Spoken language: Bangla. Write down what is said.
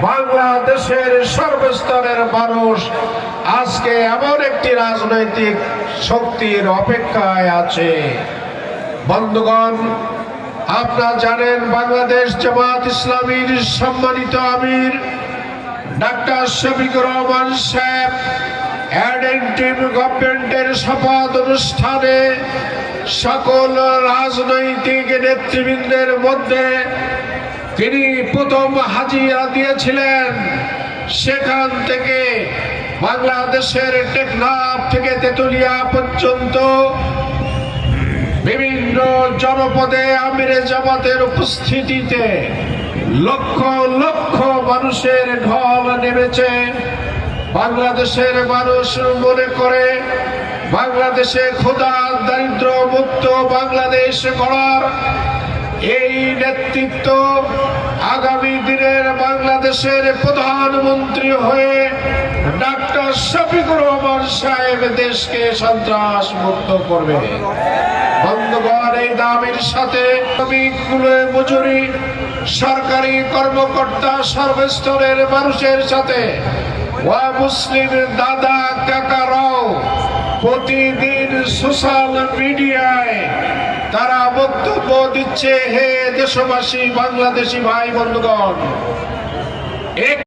বাংলাদেশের সর্বস্তরের মানুষ আজকে এমন একটি রাজনৈতিক শক্তির অপেক্ষায় আছে। বন্ধুগণ, আপনারা জানেন বাংলাদেশ জামাত ইসলামীর সম্মানিত আমির ডাক্তার শফিকুর রহমান সাহেব অ্যাডেন্টিভ গভর্নমেন্টের শপথ অনুষ্ঠানে সকল রাজনৈতিক নেতৃবৃন্দের মধ্যে তিনি প্রথম হাজিরা দিয়েছিলেন। সেখান থেকে বাংলাদেশের টেকনাফ থেকে তেতুলিয়া পর্যন্ত বিভিন্ন জনপদে আমিরে জামাতের উপস্থিতিতে লক্ষ লক্ষ মানুষের ঢল নেমেছে। বাংলাদেশের মানুষ মনে করে বাংলাদেশে ক্ষুধা দারিদ্র মুক্ত বাংলাদেশ গড়ার এই নেতৃত্ব আগামী দিনের বাংলাদেশের প্রধানমন্ত্রী হয়ে ডাক্তার শফিকুর রহমান সাহেব দেশকে সন্ত্রাস মুক্ত করবে। বন্ধুগণ, এই দাবির সাথে শ্রমিকগুলোর মজুরি, সরকারি কর্মকর্তা, সর্বস্তরের মানুষের সাথে মুসলিম দাদা কাকারাও প্রতিদিন সোশ্যাল মিডিয়ায় তারা বক্তব্য দিচ্ছে। হে দেশবাসী, বাংলাদেশি ভাই বন্ধুগণ,